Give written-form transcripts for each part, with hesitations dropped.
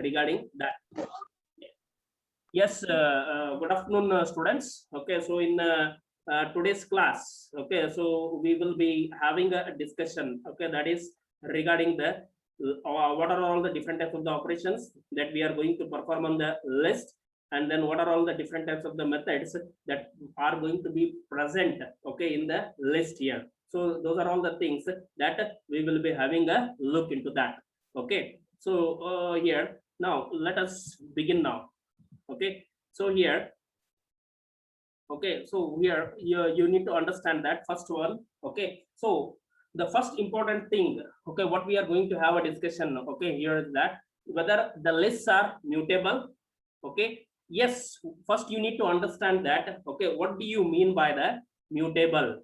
regarding that. Yes, good afternoon, students. Okay, so in today's class, okay, so we will be having a discussion, okay, that is regarding the what are all the different types of the operations that we are going to perform on the list, and then what are all the different types of the methods that are going to be present, okay, in the list here. So those are all the things that we will be having a look into that. Okay, so here now let us begin now. Okay, so here, okay, so here you need to understand that first one. Okay, so the first important thing, okay, what we are going to have a discussion, okay, here is that whether the lists are mutable. Okay, yes, first you need to understand that, okay, what do you mean by the mutable?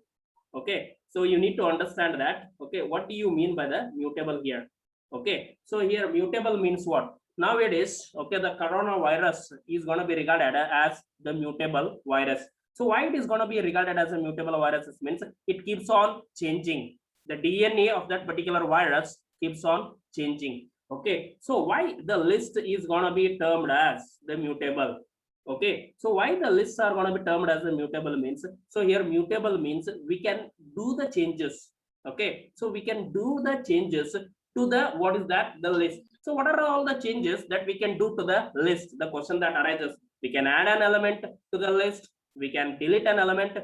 Okay, so you need to understand that, okay, what do you mean by the mutable here? Okay, so here mutable means what? Nowadays, okay, the coronavirus is going to be regarded as the mutable virus. So why it is going to be regarded as a mutable virus? It means it keeps on changing. The DNA of that particular virus keeps on changing. Okay, so why the list is going to be termed as the mutable? Okay, so why the lists are going to be termed as a mutable means, so here mutable means we can do the changes. Okay, so we can do the changes to the, what is that, the list. So what are all the changes that we can do to the list? The question that arises, we can add an element to the list, we can delete an element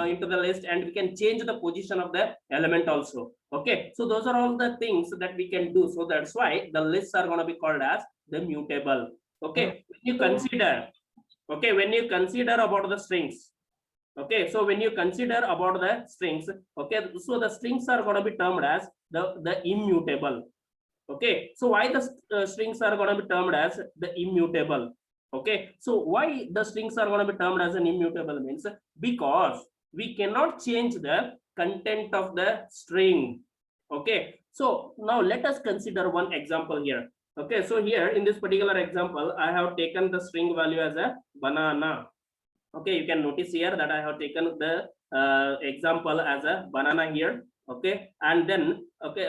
into the list, and we can change the position of the element also. Okay, so those are all the things that we can do. So that's why the lists are going to be called as the mutable. Okay, when you consider, okay, when you consider about the strings, okay, so when you consider about the strings, okay, so the strings are going to be termed as the immutable. Okay, so why the strings are going to be termed as the immutable? Okay, so why the strings are going to be termed as an immutable means because we cannot change the content of the string. Okay, so now let us consider one example here. Okay, so here in this particular example, I have taken the string value as a banana. Okay, you can notice here that I have taken the example as a banana here. Okay, and then okay,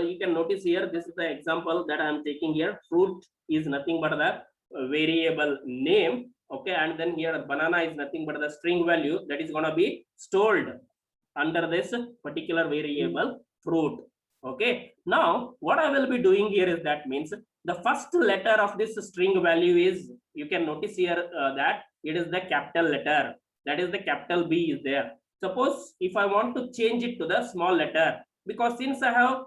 you can notice here this is the example that I am taking here. Fruit is nothing but the variable name. Okay, and then here banana is nothing but the string value that is going to be stored under this particular variable fruit. Okay, now what I will be doing here is that means the first letter of this string value is, you can notice here that it is the capital letter, that is the capital B is there. Suppose if I want to change it to the small letter, because since I have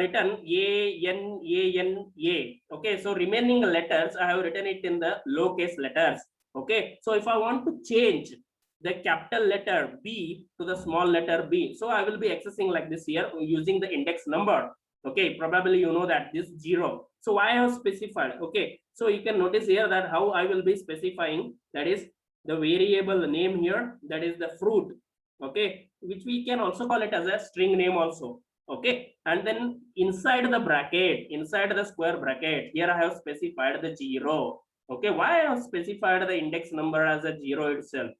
written A, okay, so remaining letters I have written it in the lowercase letters. Okay, so if I want to change the capital letter B to the small letter b, so I will be accessing like this here using the index number. Okay, probably you know that this 0. So why I have specified? Okay, so you can notice here that how I will be specifying, that is the variable name here, that is the fruit. Okay, which we can also call it as a string name also. Okay, and then inside the bracket, inside the square bracket, here I have specified the 0. Okay, why I have specified the index number as a 0 itself?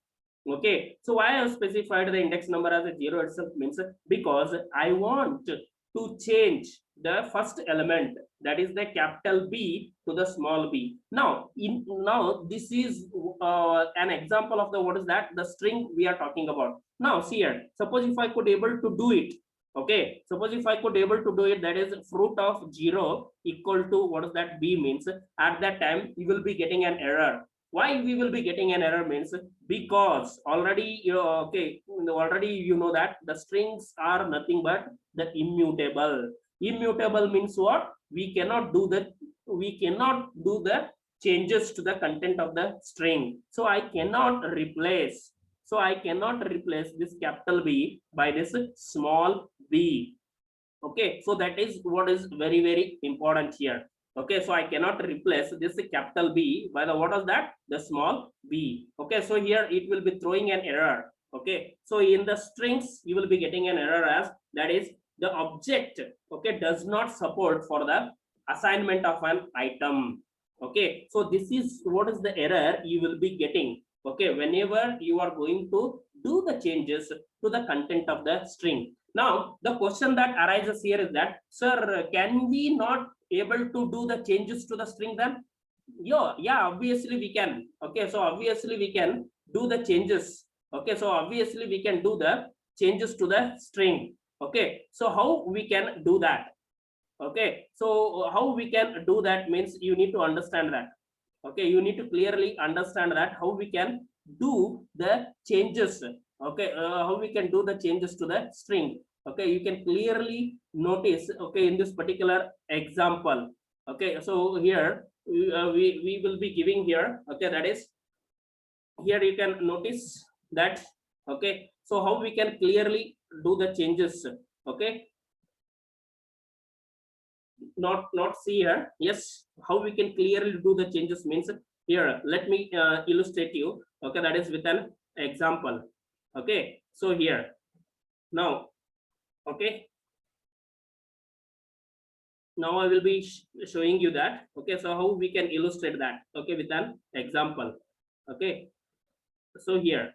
Okay, so why I have specified the index number as a 0 itself means because I want to change the first element, that is the capital B to the small b. Now this is an example of the, what is that, the string we are talking about. Now see here, suppose if I could able to do it, okay, suppose if I could able to do it, that is fruit of 0 equal to, what is that, b means, at that time you will be getting an error. Why we will be getting an error means because already okay, already you know that the strings are nothing but the immutable. Immutable means what? We cannot do the changes to the content of the string. So I cannot replace this capital B by this small b. Okay, so that is what is very, very important here. Okay, so I cannot replace this capital B by the, what is that, the small b. Okay, so here it will be throwing an error. Okay, so in the strings you will be getting an error as, that is the object, okay, does not support for the assignment of an item. Okay, so this is what is the error you will be getting. Okay, whenever you are going to do the changes to the content of the string. Now the question that arises here is that, sir, can we not able to do the changes to the string then? Yeah, obviously we can. Okay, so obviously we can do the changes. Okay, so obviously we can do the changes to the string. Okay, so how we can do that? Okay, so how we can do that means you need to understand that. Okay, you need to clearly understand that how we can do the changes. Okay, how we can do the changes to the string. Okay, you can clearly notice, okay, in this particular example. Okay, so here we will be giving here. Okay, that is, here you can notice that. Okay, so how we can clearly do the changes. Okay, not see here. Yes, how we can clearly do the changes means, here let me illustrate you. Okay, that is with an example. Okay, so here now, okay, now I will be showing you that. Okay, so how we can illustrate that, okay, with an example. Okay, so here,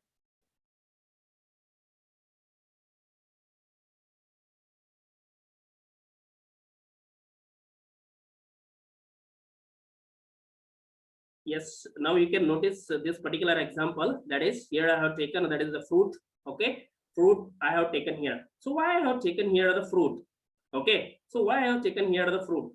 yes, now you can notice this particular example. That is, here I have taken, that is the fruit. Okay, fruit I have taken here. So why I have taken here the fruit? Okay, so why I have taken here the fruit?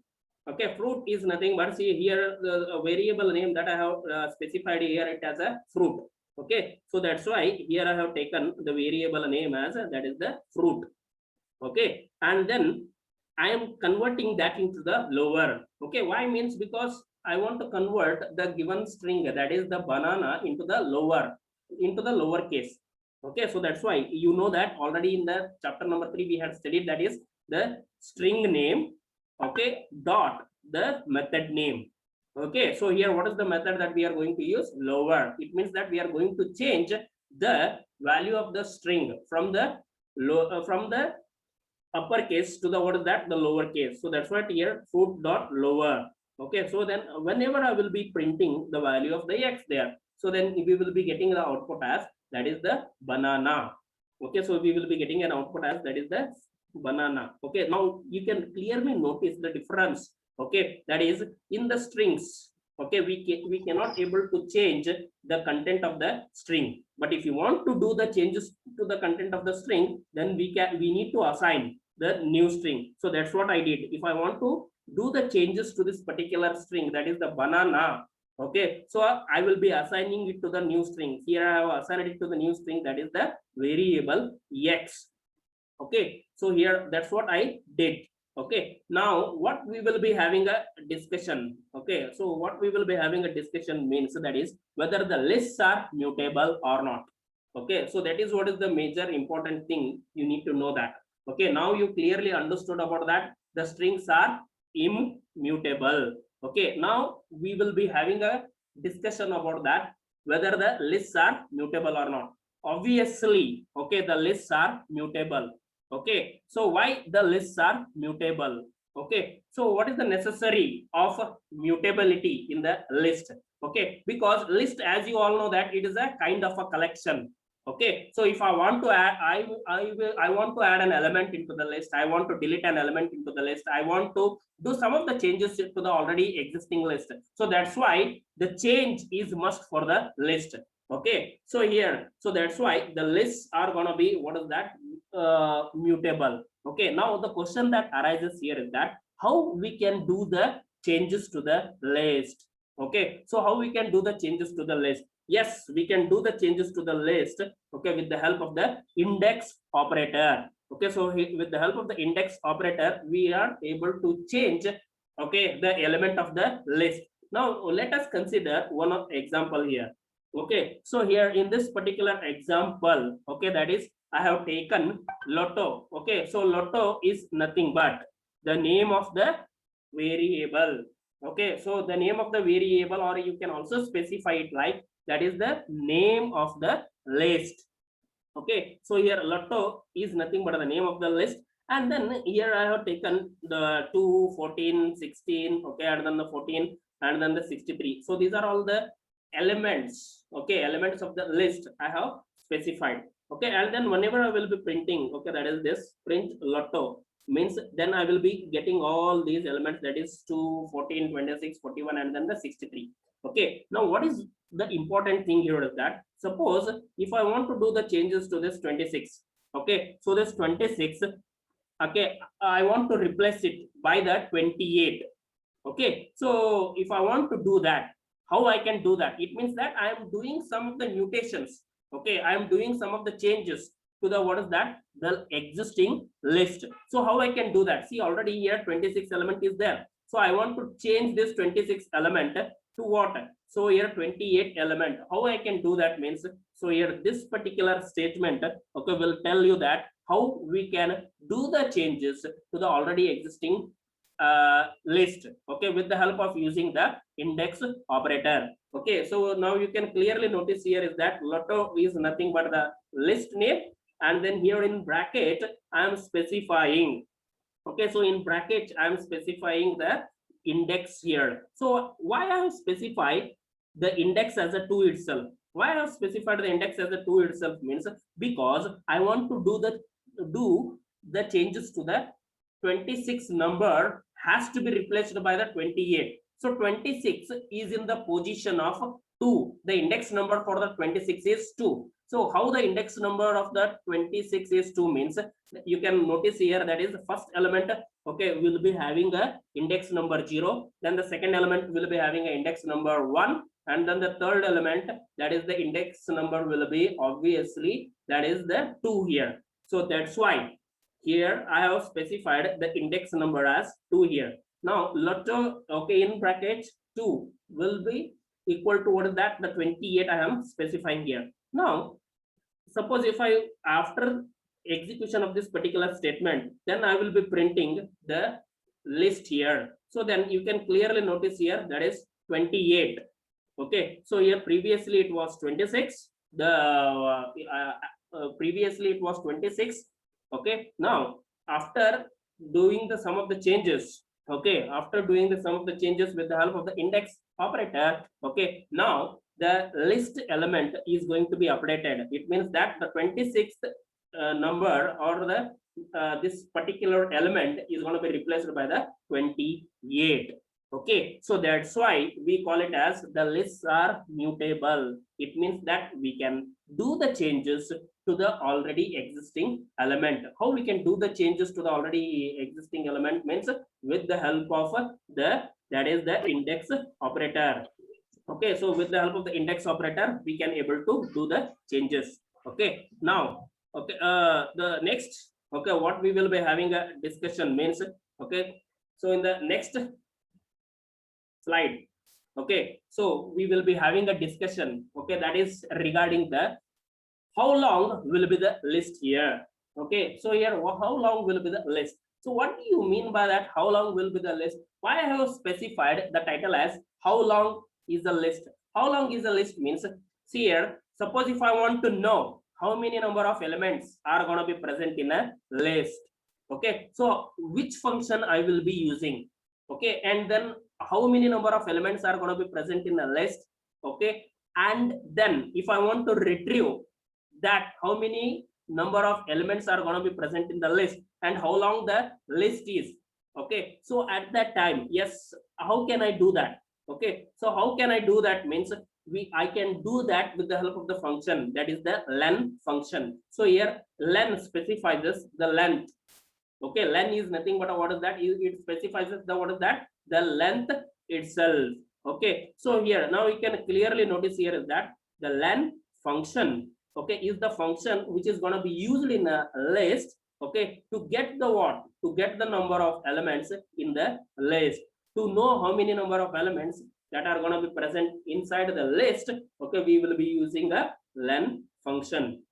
Okay, fruit is nothing but, see here the variable name that I have specified here, it as a fruit. Okay, so that's why here I have taken the variable name as that is the fruit. Okay, and then I am converting that into the lower. Okay, why means, because I want to convert the given string, that is the banana, into the lower case. Okay, so that's why, you know that already in the chapter number 3 we had studied, that is the string name, okay, dot the method name. Okay, so here what is the method that we are going to use? Lower. It means that we are going to change the value of the string from the uppercase to the, what is that, the lowercase. So that's what here, fruit dot lower. Okay, so then whenever I will be printing the value of the x there, so then we will be getting the output as that is the banana. Okay, so we will be getting an output as that is the banana. Okay, now you can clearly notice the difference. Okay, that is in the strings. Okay, we cannot able to change the content of the string, but if you want to do the changes to the content of the string, then we need to assign the new string. So that's what I did. If I want to do the changes to this particular string, that is the banana, okay, so I will be assigning it to the new string. Here I have assigned it to the new string, that is the variable x. Okay, so here that's what I did. Okay, now what we will be having a discussion. Okay, so what we will be having a discussion means, that is whether the lists are mutable or not. Okay, so that is what is the major important thing you need to know that. Okay, now you clearly understood about that the strings are immutable. Okay, now we will be having a discussion about that, whether the lists are mutable or not. Obviously, okay, the lists are mutable. Okay, so why the lists are mutable? Okay, so what is the necessary of mutability in the list? Okay, because list, as you all know, that it is a kind of a collection. Okay, so if I want to add, I want to add an element into the list, I want to delete an element into the list, I want to do some of the changes to the already existing list. So that's why the change is must for the list. Okay, so here, so that's why the lists are gonna be, what is that, mutable. Okay, now the question that arises here is that how we can do the changes to the list. Okay, so how we can do the changes to the list? Yes, we can do the changes to the list, okay, with the help of the index operator. Okay, so with the help of the index operator, we are able to change, okay, the element of the list. Now let us consider one of example here. Okay, so here in this particular example, okay, that is I have taken lotto. Okay, so lotto is nothing but the name of the variable. Okay, so the name of the variable, or you can also specify it like that is the name of the list. Okay, so here lotto is nothing but the name of the list, and then here I have taken the 2, 14, 16, okay, and then the 14, and then the 63. So these are all the elements, okay, elements of the list I have specified. Okay, and then whenever I will be printing, okay, that is this print lotto. means then I will be getting all these elements, that is 2, 14, 26, 41, and then the 63. Okay, now what is the important thing here is that suppose if I want to do the changes to this 26, okay, so this 26, okay, I want to replace it by the 28. Okay, so if I want to do that, how I can do that? It means that I am doing some of the mutations. Okay, I am doing some of the changes to the, what is that, the existing list. So how I can do that? See, already here 26 element is there. So I want to change this 26 element to what? So here 28 element. How I can do that means, so here this particular statement, okay, will tell you that how we can do the changes to the already existing list, okay, with the help of using the index operator. Okay, so now you can clearly notice here is that lotto is nothing but the list name, and then here in bracket I am specifying, okay, so in bracket I am specifying the index here. So why I have specified the index as a 2 itself? Why I have specified the index as a 2 itself means because I want to do the changes to the 26 number has to be replaced by the 28. So 26 is in the position of 2. The index number for the 26 is 2. So how the index number of the 26 is 2 means, you can notice here that is the first element, okay, will be having a index number 0, then the second element will be having an index number 1, and then the third element, that is the index number will be obviously that is the 2 here. So that's why here I have specified the index number as 2 here. Now lotto, okay, in bracket 2 will be equal to what is that, the 28 I am specifying here. Now suppose if I, after execution of this particular statement, then I will be printing the list here. So then you can clearly notice here that is 28. Okay, so here previously it was 26, the previously it was 26. Okay, now after doing the sum of the changes, okay, after doing the sum of the changes with the help of the index operator, okay, now the list element is going to be updated. It means that the 26th number or the this particular element is going to be replaced by the 28. Okay, so that's why we call it as the lists are mutable. It means that we can do the changes to the already existing element. How we can do the changes to the already existing element means with the help of the, that is the index operator. Okay, so with the help of the index operator we can able to do the changes. Okay, now okay, the next, okay, what we will be having a discussion means, okay, so in the next slide, okay, so we will be having a discussion, okay, that is regarding the how long will be the list here. Okay, so here how long will be the list. So what do you mean by that, how long will be the list? Why I have specified the title as how long is the list? How long is the list means, see here, suppose if I want to know how many number of elements are going to be present in a list, okay, so which function I will be using, okay, and then how many number of elements are going to be present in a list, okay, and then if I want to retrieve that how many number of elements are going to be present in the list and how long the list is, okay, so at that time, yes, how can I do that? Okay, so how can I do that means I can do that with the help of the function, that is the len function. So here len specifies the length. Okay, len is nothing but what is that, it specifies the what is that, the length itself. Okay, so here now you can clearly notice here is that the len function, okay, is the function which is going to be used in a list, okay, to get the what, to get the number of elements in the list, to know how many number of elements that are going to be present inside the list. Okay, we will be using a len function.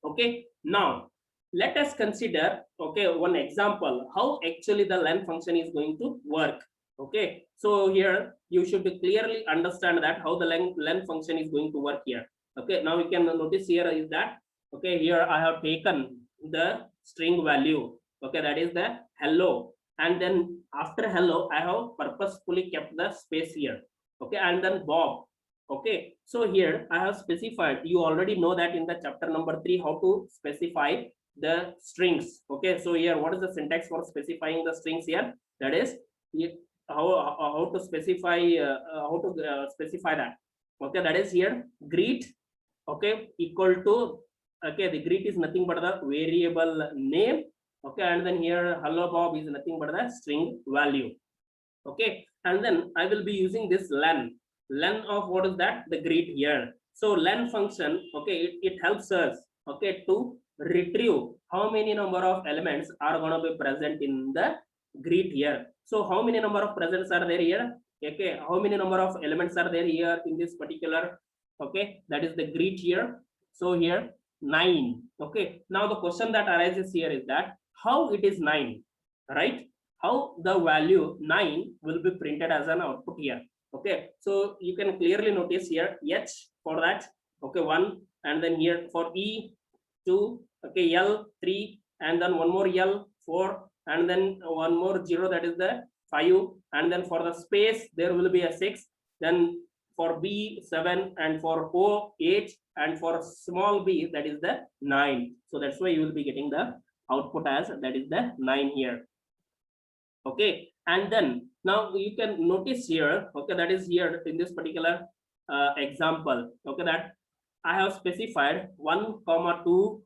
Okay, now let us consider, okay, one example how actually the len function is going to work. Okay, so here you should clearly understand that how the len function is going to work here. Okay, now you can notice here is that, okay, here I have taken the string value, okay, that is the hello, and then after hello I have purposefully kept the space here, okay, and then Bob. Okay, so here I have specified, you already know that in the chapter number 3 how to specify the strings. Okay, so here what is the syntax for specifying the strings here? That is how to specify specify that. Okay, that is here greet, okay, equal to, okay, the greet is nothing but the variable name. Okay, and then here hello Bob is nothing but the string value. Okay, and then I will be using this len of what is that, the greet here. So len function, okay, it helps us, okay, to retrieve how many number of elements are going to be present in the greet here. So how many number of presents are there here? Okay, how many number of elements are there here in this particular, okay, that is the greet here. So here 9. Okay, now the question that arises here is that how it is 9, right? How the value 9 will be printed as an output here. Okay, so you can clearly notice here H for that, okay, 1, and then here for E 2, okay, L 3, and then one more L 4, and then one more 0, that is the 5, and then for the space there will be a 6, then for B 7, and for O 8, and for small b that is the 9. So that's why you will be getting the output as that is the 9 here. Okay, and then now you can notice here, okay, that is here in this particular example, okay, that I have specified 1, 2,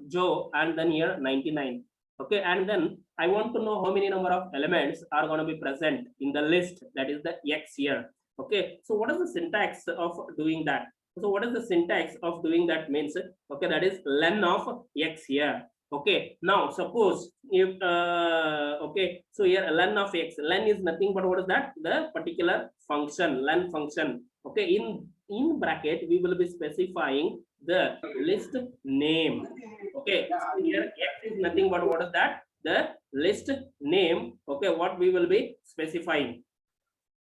Joe, and then here 99. Okay, and then I want to know how many number of elements are going to be present in the list, that is the X here. Okay, so what is the syntax of doing that? So what is the syntax of doing that means, okay, that is len of X here. Okay, now suppose if okay, so here len of X, len is nothing but what is that, the particular function, len function. Okay, in bracket we will be specifying the list name. Okay, so here X is nothing but what is that, the list name. Okay, what we will be specifying.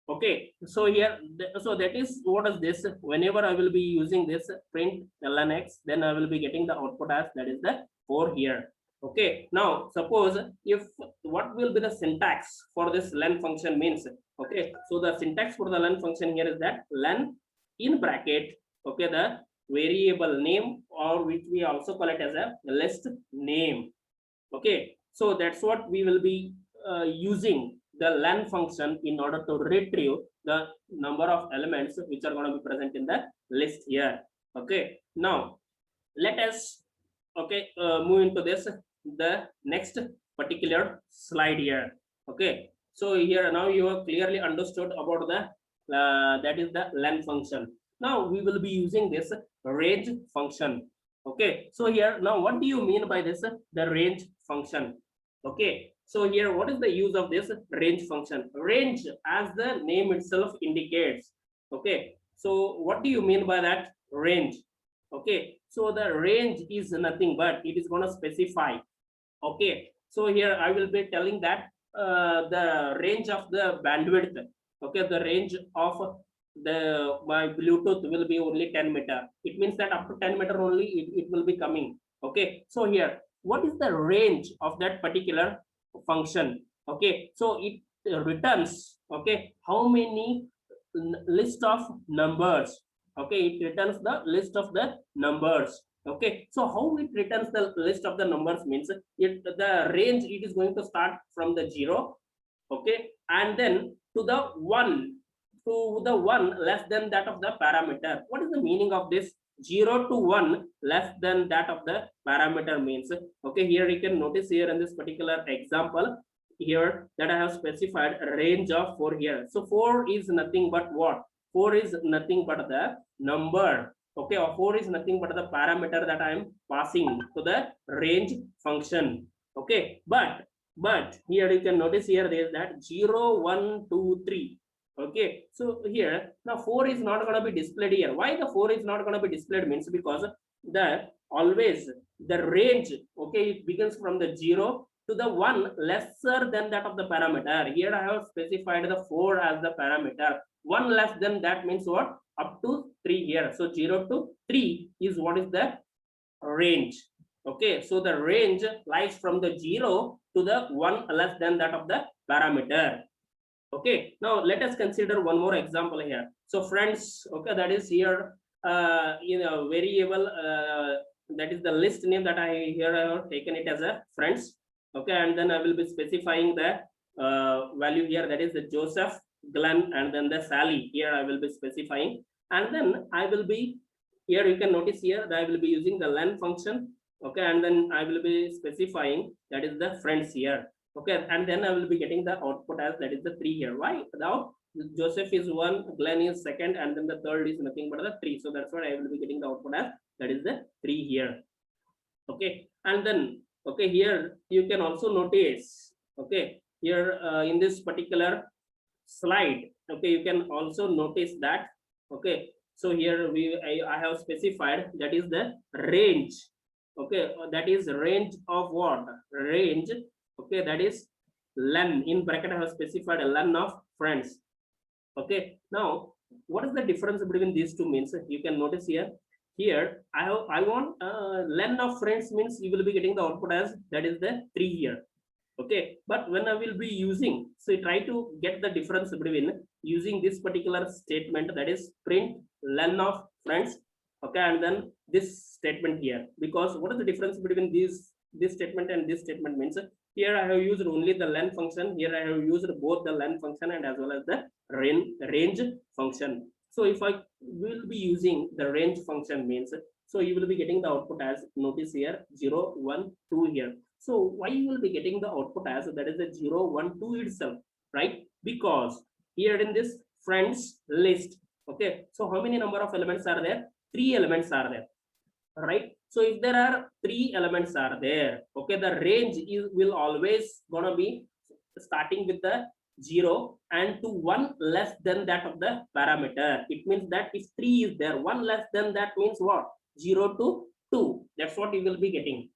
Okay, so here, so that is what is this, whenever I will be using this print ln X, then I will be getting the output as that is the 4 here. Okay, now suppose if what will be the syntax for this len function means, okay, so the syntax for the len function here is that len in bracket, okay, the variable name, or which we also call it as a list name. Okay, so that's what we will be using the len function in order to retrieve the number of elements which are going to be present in the list here. Okay, now let us, okay, move into this, the next particular slide here. Okay, so here now you have clearly understood about the that is the len function. Now we will be using this range function. Okay, so here now what do you mean by this, the range function? Okay, so here what is the use of this range function? Range, as the name itself indicates. Okay, so what do you mean by that range? Okay, so the range is nothing but it is going to specify. Okay, so here I will be telling that the range of the bandwidth, okay, the range of my Bluetooth will be only 10 meter. It means that up to 10 meter only it will be coming. Okay, so here what is the range of that particular function? Okay, so it returns, okay, how many list of numbers. Okay, it returns the list of the numbers. Okay, so how it returns the list of the numbers means it, the range, it is going to start from the 0, okay, and then to the 1, to the 1 less than that of the parameter. What is the meaning of this 0 to 1 less than that of the parameter means? Okay, here you can notice here in this particular example here that I have specified a range of 4 here. So 4 is nothing but what? 4 is nothing but the number. Okay, or 4 is nothing but the parameter that I am passing to the range function. Okay, but here you can notice here there is that 0, 1, 2, 3. Okay, so here now 4 is not going to be displayed here. Why the 4 is not going to be displayed means because the always the range, okay, it begins from the 0 to the 1 lesser than that of the parameter. Here I have specified the 4 as the parameter. 1 less than that means what? Up to 3 here. So 0 to 3 is what is the range. Okay, so the range lies from the 0 to the 1 less than that of the parameter. Okay, now let us consider one more example here. So friends, okay, that is here in a variable that is the list name that I here I have taken it as a friends. Okay, and then I will be specifying the value here, that is the Joseph, Glenn, and then the Sally. Here I will be specifying, and then I will be here. You can notice here that I will be using the len function. Okay, and then I will be specifying that is the friends here. Okay, and then I will be getting the output as that is the 3 here. Why? Now Joseph is 1, Glenn is 2nd, and then the third is nothing but the 3. So that's what I will be getting the output as that is the 3 here. Okay, and then okay, here you can also notice, okay, here in this particular slide, okay, you can also notice that, okay, so here I have specified that is the range. Okay, that is range of what? Range. Okay, that is len, in bracket I have specified a len of friends. Okay, now what is the difference between these two means? You can notice here. Here I want len of friends means you will be getting the output as that is the 3 here. Okay, but when I will be using, so try to get the difference between using this particular statement, that is print len of friends. Okay, and then this statement here, because what is the difference between this statement and this statement means here I have used only the len function, here I have used both the len function and as well as the range function. So if I will be using the range function means, so you will be getting the output as, notice here 0, 1, 2 here. So why you will be getting the output as that is the 0, 1, 2 itself, right? Because here in this friends list, okay, so how many number of elements are there? 3 elements are there, right? So if there are 3 elements are there, okay, the range will always gonna be starting with the 0 and to 1 less than that of the parameter. It means that if 3 is there, 1 less than that means what? 0 to 2. That's what you will be getting.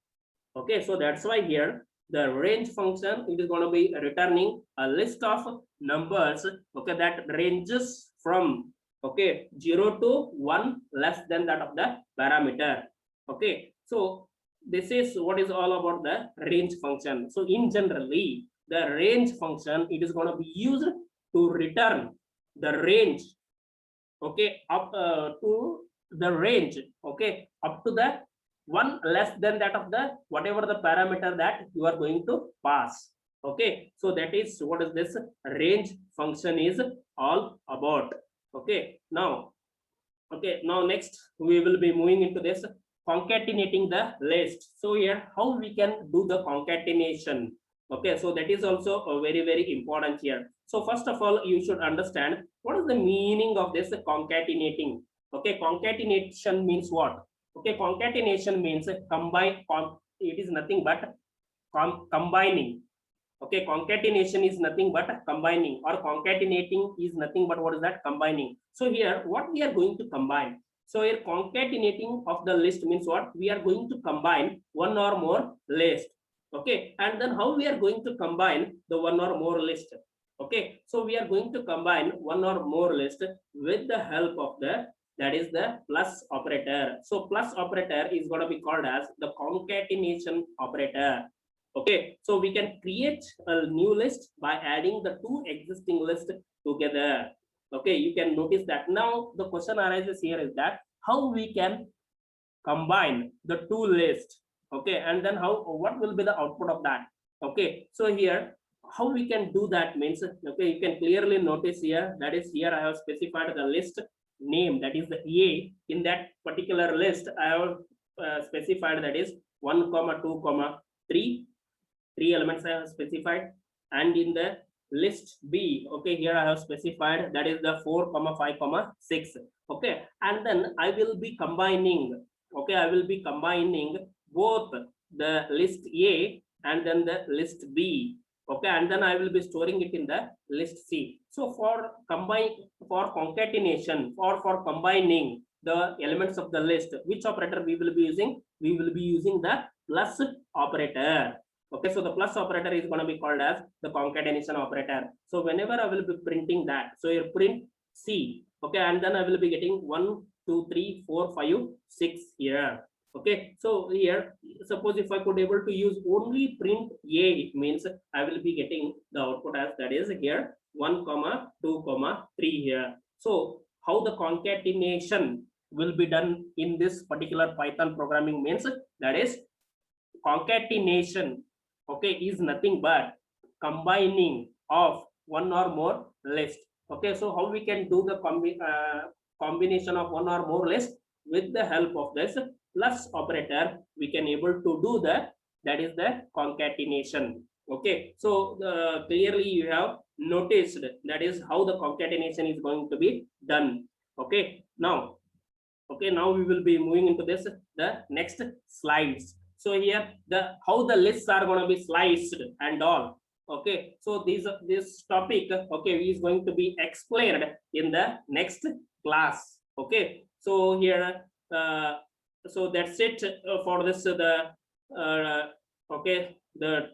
Okay, so that's why here the range function, it is going to be returning a list of numbers, okay, that ranges from, okay, 0 to 1 less than that of the parameter. Okay, so this is what is all about the range function. So in generally the range function, it is going to be used to return the range, okay, up to the range, okay, up to the 1 less than that of the whatever the parameter that you are going to pass. Okay, so that is what is this range function is all about. Okay, now next we will be moving into this concatenating the list. So here how we can do the concatenation. Okay, so that is also very important here. So first of all, you should understand what is the meaning of this concatenating. Okay, concatenation means what? Okay, concatenation means combine. It is nothing but combining. Okay, concatenation is nothing but combining, or concatenating is nothing but what is that? Combining. So here what we are going to combine. So here concatenating of the list means what? We are going to combine one or more list. Okay, and then how we are going to combine the one or more list? Okay, so we are going to combine one or more list with the help of the, that is the plus operator. So plus operator is going to be called as the concatenation operator. Okay, so we can create a new list by adding the 2 existing lists together. Okay, you can notice that. Now the question arises here is that how we can combine the 2 lists. Okay, and then what will be the output of that? Okay, so here how we can do that means, okay, you can clearly notice here, that is here I have specified the list name, that is the A. In that particular list I have specified that is 1, 2, 3. 3 elements I have specified, and in the list B, okay, here I have specified that is the 4, 5, 6. Okay, and then I will be combining, okay, I will be combining both the list A and then the list B. Okay, and then I will be storing it in the list C. So for concatenation, or for combining the elements of the list, which operator we will be using? We will be using the plus operator. Okay, so the plus operator is going to be called as the concatenation operator. So whenever I will be printing that, so you print C, okay, and then I will be getting 1, 2, 3, 4, 5, 6 here. Okay, so here suppose if I could able to use only print A, it means I will be getting the output as that is here 1, 2, 3 here. So how the concatenation will be done in this particular Python programming means, that is concatenation, okay, is nothing but combining of one or more list. Okay, so how we can do the combination of one or more list? With the help of this plus operator, we can able to do that is the concatenation. Okay, so clearly you have noticed that is how the concatenation is going to be done. Okay, now we will be moving into this the next slides. So here the how the lists are going to be sliced and all. Okay, so this topic, okay, is going to be explained in the next class. Okay, so here so that's it for this okay, the